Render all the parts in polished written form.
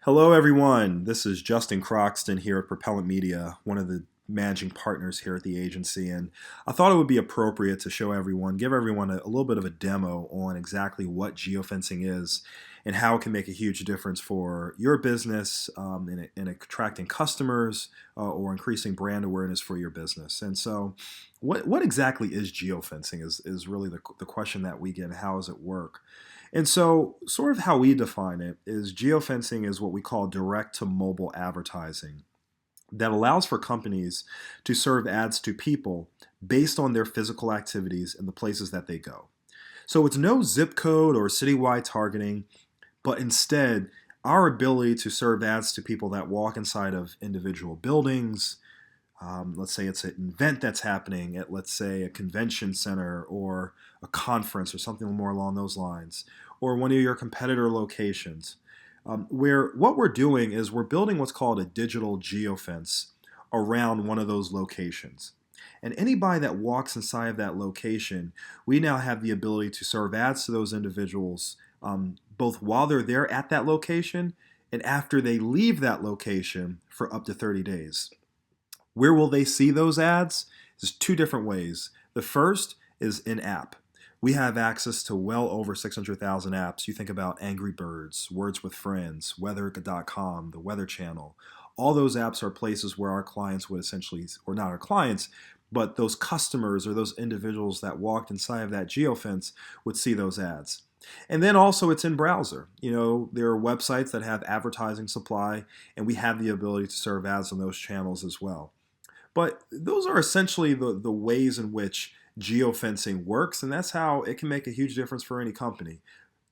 Hello, everyone. This is Justin Croxton here at Propellant Media, one of the managing partners here at the agency. And I thought it would be appropriate to show everyone, give everyone a little bit of a demo on exactly what geofencing is and how it can make a huge difference for your business in attracting customers or increasing brand awareness for your business. And so, what exactly is geofencing is really the question that we get, and how does it work? And so, sort of how we define it is geofencing is what we call direct to mobile advertising that allows for companies to serve ads to people based on their physical activities and the places that they go. So, it's no zip code or citywide targeting, but instead, our ability to serve ads to people that walk inside of individual buildings. Let's say it's an event that's happening at, let's say, a convention center or a conference or something more along those lines, or one of your competitor locations, where what we're doing is we're building what's called a digital geofence around one of those locations. And anybody that walks inside of that location, we now have the ability to serve ads to those individuals, both while they're there at that location and after they leave that location for up to 30 days. Where will they see those ads? There's two different ways. The first is in app. We have access to well over 600,000 apps. You think about Angry Birds, Words with Friends, Weather.com, the Weather Channel. All those apps are places where our clients would essentially, or not our clients, but those customers or those individuals that walked inside of that geofence would see those ads. And then also it's in browser. There are websites that have advertising supply, and we have the ability to serve ads on those channels as well. But those are essentially the ways in which geofencing works, and that's how it can make a huge difference for any company.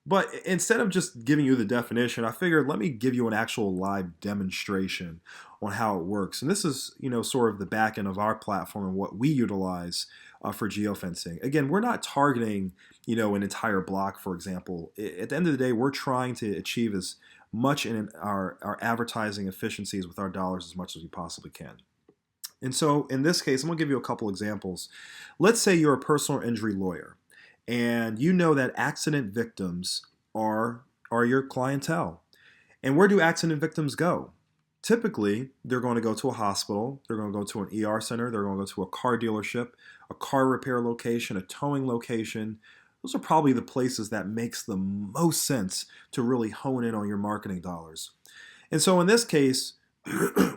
But instead of just giving you the definition, I figured let me give you an actual live demonstration on how it works. And this is, sort of the back end of our platform and what we utilize for geofencing. Again, we're not targeting, an entire block, for example. At the end of the day, we're trying to achieve as much in our advertising efficiencies with our dollars as much as we possibly can. And so in this case, I'm going to give you a couple examples. Let's say you're a personal injury lawyer and you know that accident victims are your clientele. And where do accident victims go? Typically, they're going to go to a hospital, they're going to go to an ER center, they're going to go to a car dealership, a car repair location, a towing location. Those are probably the places that makes the most sense to really hone in on your marketing dollars. And so in this case,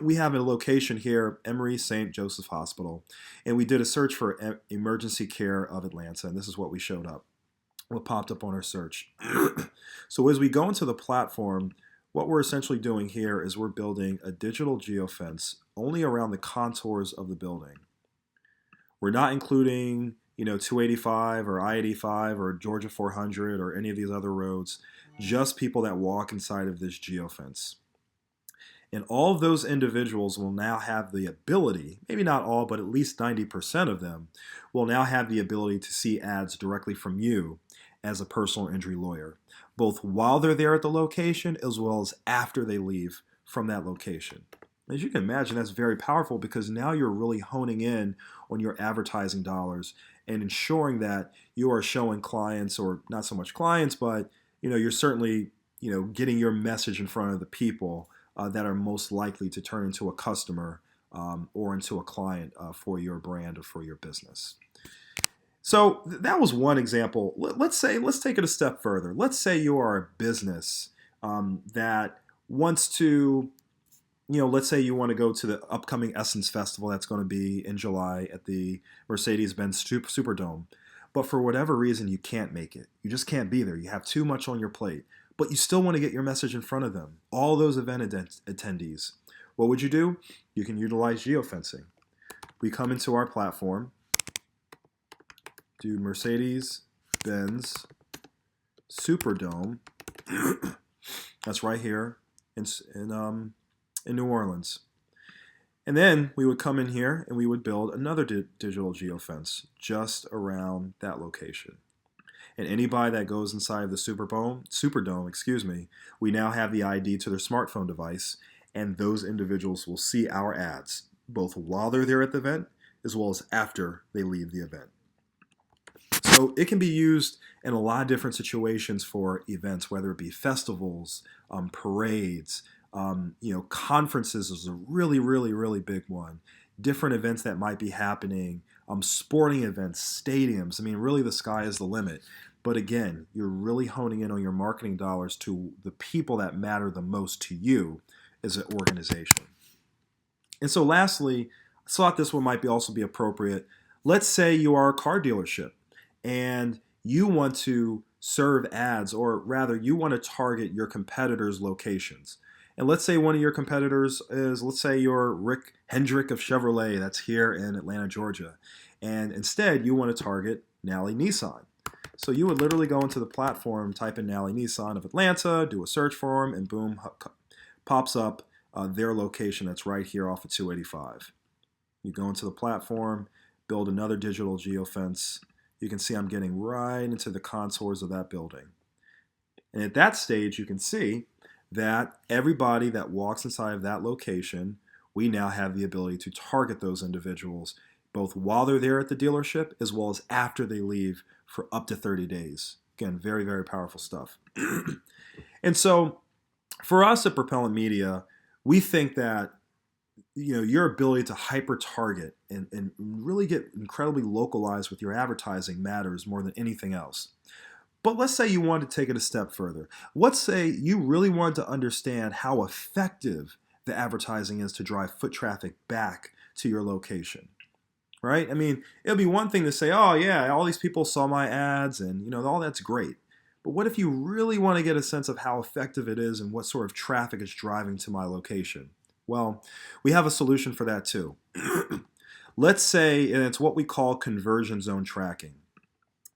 we have a location here, Emory St. Joseph Hospital, and we did a search for emergency care of Atlanta, and this is what we showed up, what popped up on our search. So as we go into the platform, what we're essentially doing here is we're building a digital geofence only around the contours of the building. We're not including, 285 or I-85 or Georgia 400 or any of these other roads, just people that walk inside of this geofence. And all of those individuals will now have the ability, maybe not all, but at least 90% of them, will now have the ability to see ads directly from you as a personal injury lawyer, both while they're there at the location as well as after they leave from that location. As you can imagine, that's very powerful because now you're really honing in on your advertising dollars and ensuring that you are showing clients, or not so much clients, but you're certainly getting your message in front of the people that are most likely to turn into a customer or into a client for your brand or for your business. So that was one example. Let's take it a step further. Let's say you are a business that wants to, let's say you want to go to the upcoming Essence Festival that's going to be in July at the Mercedes-Benz Superdome. But for whatever reason, you can't make it. You just can't be there. You have too much on your plate. But you still want to get your message in front of them, all those event attendees. What would you do? You can utilize geofencing. We come into our platform, do Mercedes-Benz Superdome. That's right here in New Orleans. And then we would come in here and we would build another digital geofence just around that location. And anybody that goes inside of the Superdome, we now have the ID to their smartphone device, and those individuals will see our ads, both while they're there at the event, as well as after they leave the event. So it can be used in a lot of different situations for events, whether it be festivals, parades, Conferences is a really, really, really big one. Different events that might be happening, sporting events, stadiums. I mean, really, the sky is the limit. But again, you're really honing in on your marketing dollars to the people that matter the most to you as an organization. And so, lastly, I thought this one might be also be appropriate. Let's say you are a car dealership and you want to serve ads, or rather, you want to target your competitors' locations. And let's say one of your competitors is, let's say you're Rick Hendrick of Chevrolet, that's here in Atlanta, Georgia. And instead, you want to target Nally Nissan. So you would literally go into the platform, type in Nally Nissan of Atlanta, do a search for them, and boom, pops up their location that's right here off of 285. You go into the platform, build another digital geofence. You can see I'm getting right into the contours of that building. And at that stage, you can see that everybody that walks inside of that location, we now have the ability to target those individuals both while they're there at the dealership as well as after they leave for up to 30 days. Again, very, very powerful stuff. And so for us at Propellant Media, we think that your ability to hyper target and really get incredibly localized with your advertising matters more than anything else. But let's say you want to take it a step further. Let's say you really want to understand how effective the advertising is to drive foot traffic back to your location. Right? I mean, it'll be one thing to say, oh yeah, all these people saw my ads and all that's great. But what if you really want to get a sense of how effective it is and what sort of traffic is driving to my location? Well, we have a solution for that too. Let's say, and it's what we call conversion zone tracking.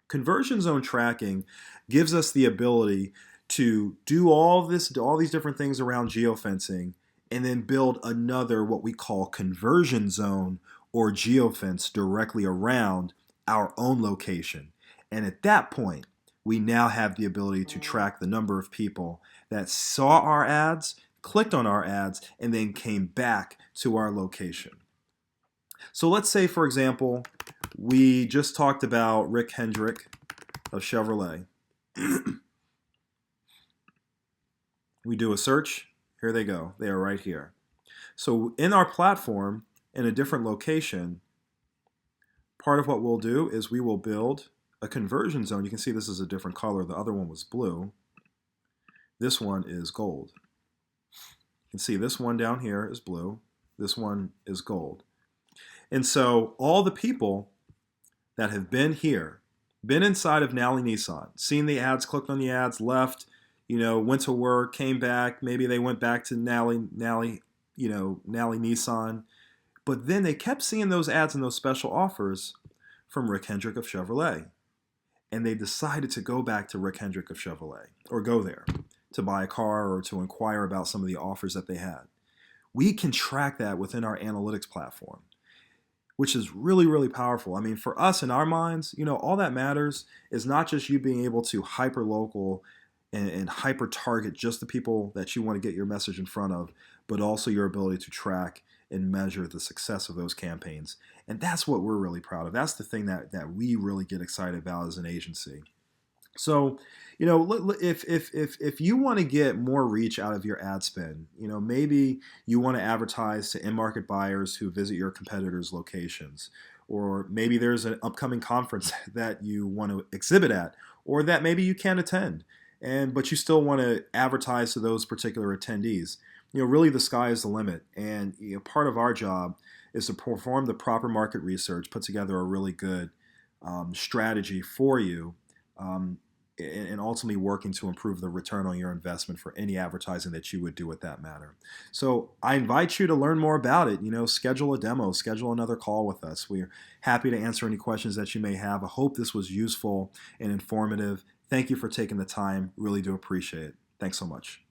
Conversion zone tracking gives us the ability to do all these different things around geofencing and then build another what we call conversion zone or geofence directly around our own location. And at that point, we now have the ability to track the number of people that saw our ads, clicked on our ads, and then came back to our location. So let's say, for example, we just talked about Rick Hendrick of Chevrolet. We do a search. Here they go. They are right here. So in our platform, in a different location, part of what we'll do is we will build a conversion zone. You can see this is a different color. The other one was blue. This one is gold. You can see this one down here is blue. This one is gold. And so all the people that have been here, been inside of Nally Nissan, seen the ads, clicked on the ads, left, went to work, came back, maybe they went back to Nally Nissan, but then they kept seeing those ads and those special offers from Rick Hendrick of Chevrolet. And they decided to go back to Rick Hendrick of Chevrolet, or go there to buy a car or to inquire about some of the offers that they had. We can track that within our analytics platform, which is really, really powerful. I mean, for us in our minds, all that matters is not just you being able to hyper local and hyper target just the people that you want to get your message in front of, but also your ability to track and measure the success of those campaigns. And that's what we're really proud of. That's the thing that we really get excited about as an agency. So, if you want to get more reach out of your ad spend, maybe you want to advertise to in-market buyers who visit your competitors' locations, or maybe there's an upcoming conference that you want to exhibit at, or that maybe you can't attend, but you still want to advertise to those particular attendees. Really the sky is the limit, and part of our job is to perform the proper market research, put together a really good strategy for you, and ultimately working to improve the return on your investment for any advertising that you would do with that matter. So I invite you to learn more about it. Schedule a demo, schedule another call with us. We're happy to answer any questions that you may have. I hope this was useful and informative. Thank you for taking the time. Really do appreciate it. Thanks so much.